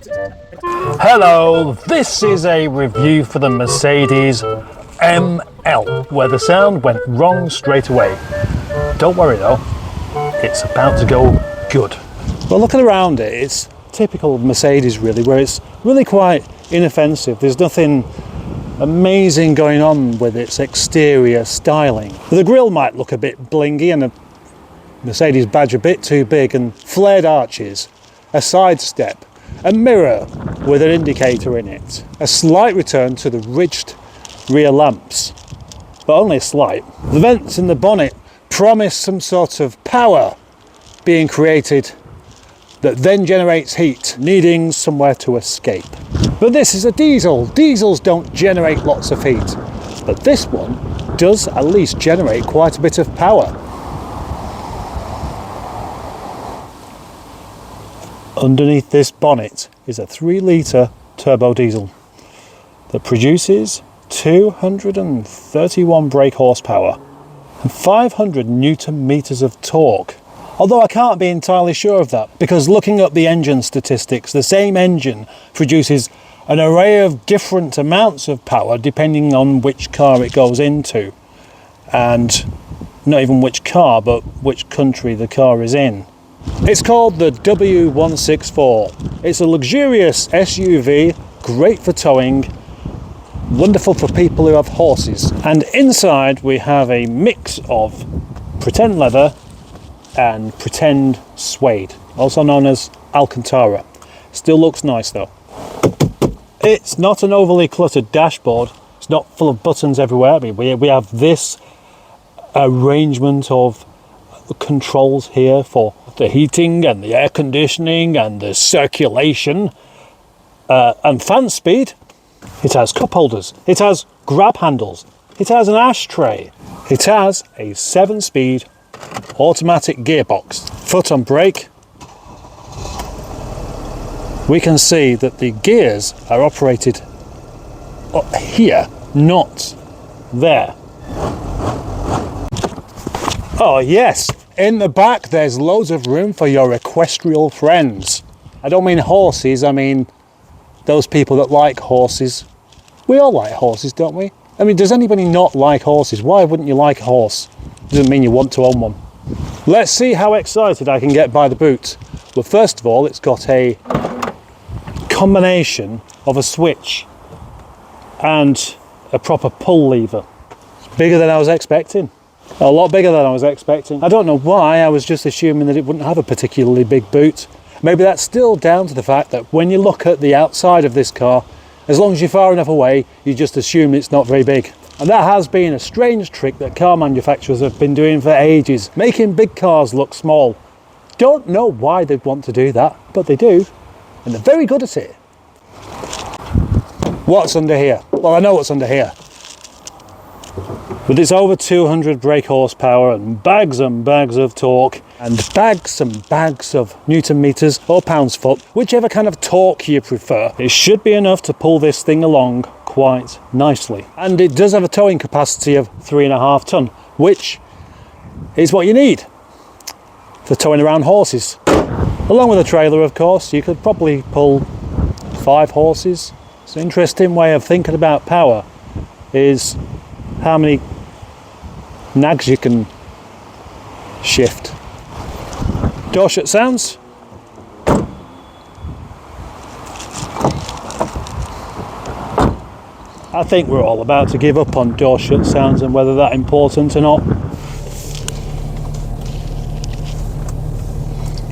Hello, this is a review for the Mercedes ML, where the sound went wrong straight away. Don't worry though, it's about to go good. Well, looking around it, it's typical Mercedes really, where it's really quite inoffensive. There's nothing amazing going on with its exterior styling. The grille might look a bit blingy and a Mercedes badge a bit too big, and flared arches, a side step, a mirror with an indicator in it, a slight return to the ridged rear lamps, but only a slight. The vents in the bonnet promise some sort of power being created that then generates heat, needing somewhere to escape. But this is a diesel. Diesels don't generate lots of heat, but this one does at least generate quite a bit of power. Underneath this bonnet is a 3-litre turbo diesel that produces 231 brake horsepower and 500 newton meters of torque. Although I can't be entirely sure of that, because looking up the engine statistics, the same engine produces an array of different amounts of power depending on which car it goes into, and not even which car, but which country the car is in. It's called the W164. It's a luxurious SUV, great for towing, wonderful for people who have horses. And inside we have a mix of pretend leather and pretend suede, also known as Alcantara. Still looks nice though. It's not an overly cluttered dashboard. It's not full of buttons everywhere. I mean, we have this arrangement of controls here for the heating and the air conditioning and the circulation and fan speed. It has cup holders, it has grab handles, it has an ashtray, it has a 7-speed automatic gearbox. Foot on brake, we can see that the gears are operated here, not there. Oh yes, in the back there's loads of room for your equestrial friends. I don't mean horses, I mean those people that like horses. We all like horses, don't we? I mean, does anybody not like horses? Why wouldn't you like a horse? Doesn't mean you want to own one. Let's see how excited I can get by the boot. Well, first of all, it's got a combination of a switch and a proper pull lever. It's bigger than I was expecting. A lot bigger than I was expecting. I don't know why, I was just assuming that it wouldn't have a particularly big boot. Maybe that's still down to the fact that when you look at the outside of this car, as long as you're far enough away, you just assume it's not very big. And that has been a strange trick that car manufacturers have been doing for ages, making big cars look small. Don't know why they'd want to do that, but they do, and they're very good at it. What's under here? Well, I know what's under here. With its over 200 brake horsepower and bags of torque and bags of newton meters or pounds foot, whichever kind of torque you prefer, it should be enough to pull this thing along quite nicely. And it does have a towing capacity of 3.5 ton, which is what you need for towing around horses. Along with a trailer, of course, you could probably pull 5 horses. It's an interesting way of thinking about power, is how many nags you can shift. Door shut sounds. I think we're all about to give up on door shut sounds and whether that's important or not.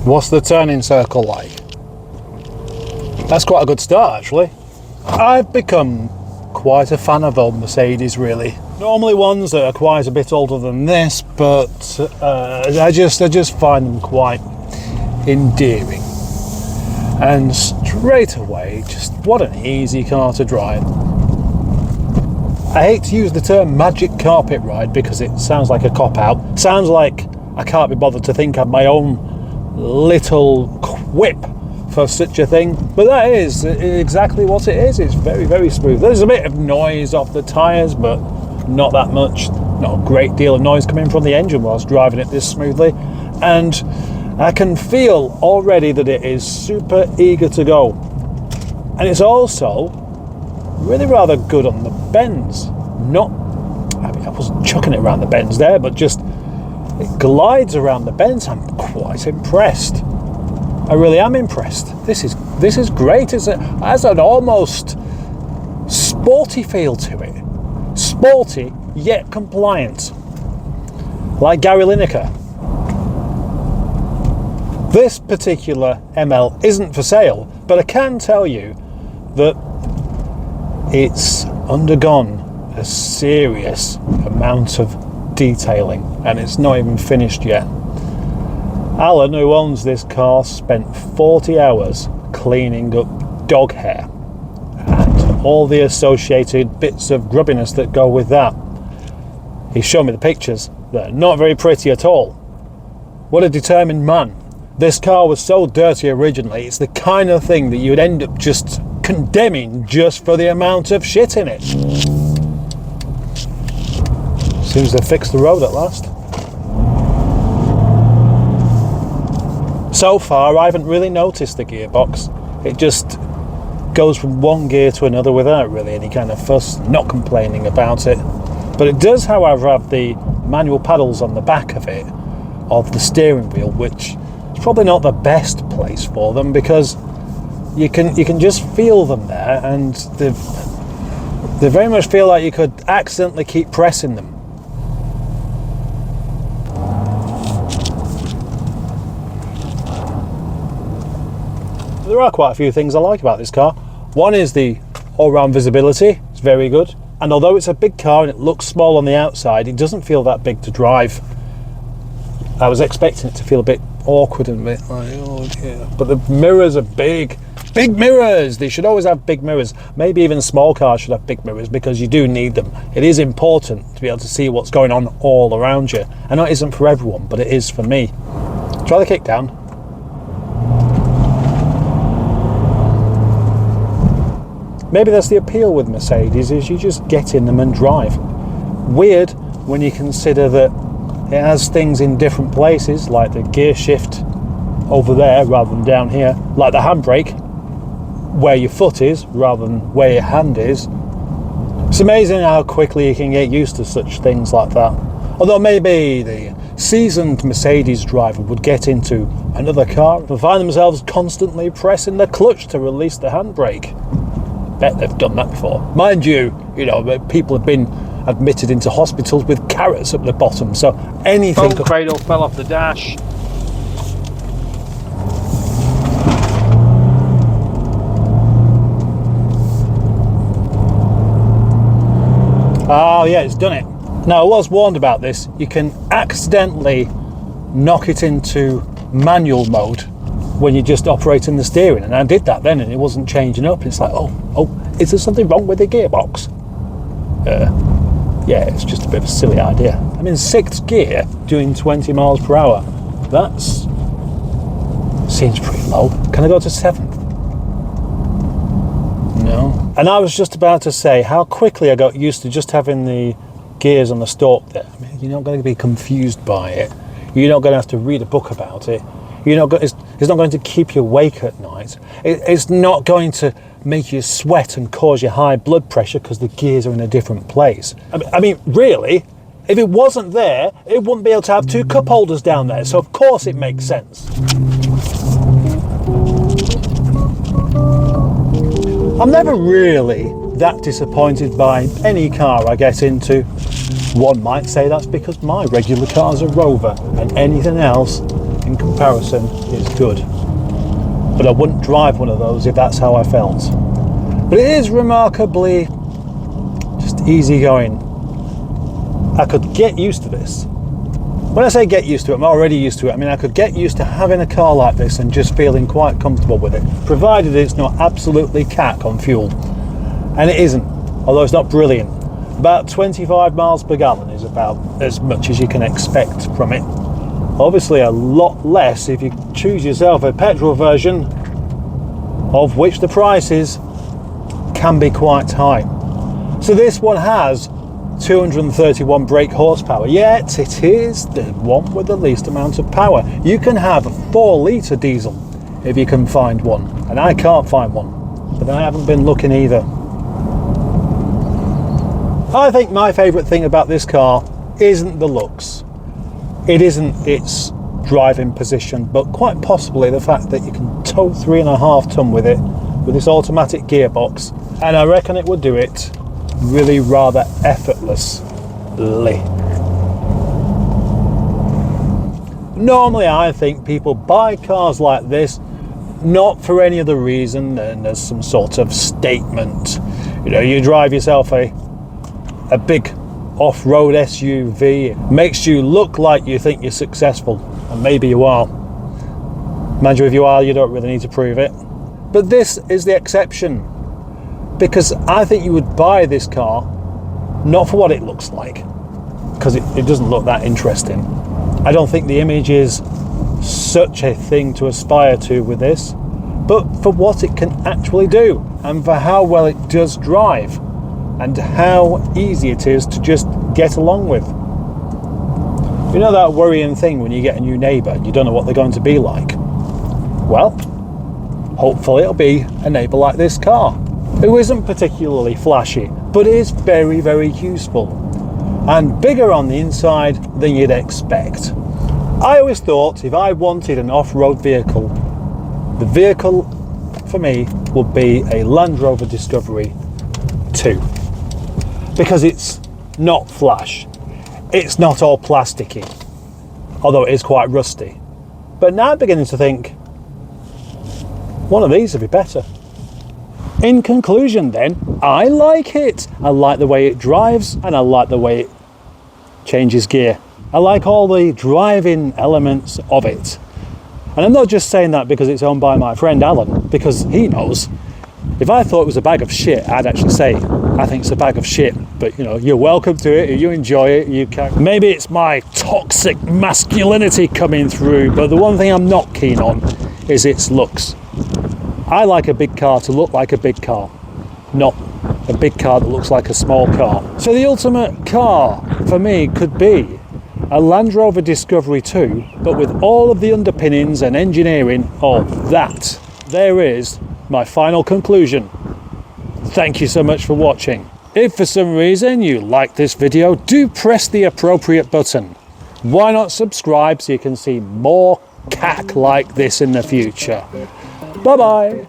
What's the turning circle like? That's quite a good start actually. I've become quite a fan of old Mercedes really. Normally ones that are quite a bit older than this, but I just find them quite endearing. And straight away, just what an easy car to drive. I hate to use the term magic carpet ride because it sounds like a cop-out. Sounds like I can't be bothered to think of my own little quip for such a thing, but that is exactly what it is. It's very, very smooth. There's a bit of noise off the tyres, but not that much. Not a great deal of noise coming from the engine whilst driving it this smoothly, and I can feel already that it is super eager to go. And it's also really rather good on the bends. Not, I mean, I wasn't chucking it around the bends there, but just it glides around the bends. I'm quite impressed. I really am impressed. This is great. It has an almost sporty feel to it. Sporty yet compliant, like Gary Lineker. This particular ML isn't for sale, but I can tell you that it's undergone a serious amount of detailing, and it's not even finished yet. Alan, who owns this car, spent 40 hours cleaning up dog hair and all the associated bits of grubbiness that go with that. He showed me the pictures. They're not very pretty at all. What a determined man. This car was so dirty originally, it's the kind of thing that you'd end up just condemning just for the amount of shit in it. Seems to fix the road at last. So far, I haven't really noticed the gearbox. It just goes from one gear to another without really any kind of fuss, not complaining about it. But it does, however, have the manual paddles on the back of it, of the steering wheel, which is probably not the best place for them, because you can just feel them there, and they very much feel like you could accidentally keep pressing them. There are quite a few things I like about this car. One is the all-round visibility. It's very good. And although it's a big car and it looks small on the outside, it doesn't feel that big to drive. I was expecting it to feel a bit awkward and a bit like, oh dear. But the mirrors are big. Big mirrors! They should always have big mirrors. Maybe even small cars should have big mirrors, because you do need them. It is important to be able to see what's going on all around you. I know it isn't for everyone, but it is for me. Try the kick down. Maybe that's the appeal with Mercedes, is you just get in them and drive. Weird when you consider that it has things in different places, like the gear shift over there rather than down here, like the handbrake where your foot is rather than where your hand is. It's amazing how quickly you can get used to such things like that. Although maybe the seasoned Mercedes driver would get into another car and find themselves constantly pressing the clutch to release the handbrake. Bet they've done that before. Mind you, people have been admitted into hospitals with carrots up the bottom, so anything. Phone cradle fell off the dash. Oh yeah, it's done it. Now, I was warned about this. You can accidentally knock it into manual mode when you're just operating the steering, and I did that then and it wasn't changing up. It's like, oh, is there something wrong with the gearbox? Yeah, it's just a bit of a silly idea. I'm in 6th gear doing 20 miles per hour. That's seems pretty low. Can I go to 7th? No. And I was just about to say how quickly I got used to just having the gears on the stalk there. I mean, you're not going to be confused by it. You're not going to have to read a book about it. It's not going to keep you awake at night. It's not going to make you sweat and cause you high blood pressure because the gears are in a different place. I mean, really, if it wasn't there, it wouldn't be able to have 2 cup holders down there. So of course it makes sense. I'm never really that disappointed by any car I get into. One might say that's because my regular car's a Rover and anything else in comparison is good. But I wouldn't drive one of those if that's how I felt. But it is remarkably just easygoing. I could get used to this. When I say get used to it, I'm already used to it. I mean, I could get used to having a car like this and just feeling quite comfortable with it, provided it's not absolutely cack on fuel. And it isn't, although it's not brilliant. About 25 miles per gallon is about as much as you can expect from it. Obviously a lot less if you choose yourself a petrol version, of which the prices can be quite high. So this one has 231 brake horsepower, yet it is the one with the least amount of power. You can have a 4 litre diesel if you can find one, and I can't find one. but I haven't been looking either. I think my favourite thing about this car isn't the looks. It isn't its driving position, but quite possibly the fact that you can tow 3.5 ton with it, with this automatic gearbox, and I reckon it would do it really rather effortlessly. Normally I think people buy cars like this not for any other reason than as some sort of statement. You know, you drive yourself a big off-road SUV, it makes you look like you think you're successful, and maybe you are. Mind you, if you are, you don't really need to prove it. But this is the exception, because I think you would buy this car not for what it looks like, because it doesn't look that interesting. I don't think the image is such a thing to aspire to with this, but for what it can actually do, and for how well it does drive, and how easy it is to just get along with. You know that worrying thing when you get a new neighbour and you don't know what they're going to be like? Well, hopefully it'll be a neighbour like this car, who isn't particularly flashy, but is very, very useful, and bigger on the inside than you'd expect. I always thought if I wanted an off-road vehicle, the vehicle for me would be a Land Rover Discovery 2. Because it's not flash, it's not all plasticky, although it is quite rusty. But now I'm beginning to think one of these would be better. In conclusion then, I like it. I like the way it drives, and I like the way it changes gear. I like all the driving elements of it. And I'm not just saying that because it's owned by my friend Alan, because he knows. If I thought it was a bag of shit, I'd actually say, I think it's a bag of shit. But you know, you're welcome to it, if you enjoy it, you can. Maybe it's my toxic masculinity coming through, but the one thing I'm not keen on is its looks. I like a big car to look like a big car, not a big car that looks like a small car. So the ultimate car for me could be a Land Rover Discovery 2, but with all of the underpinnings and engineering of that. There is my final conclusion. Thank you so much for watching. If for some reason you like this video, do press the appropriate button. Why not subscribe so you can see more cack like this in the future? Bye bye.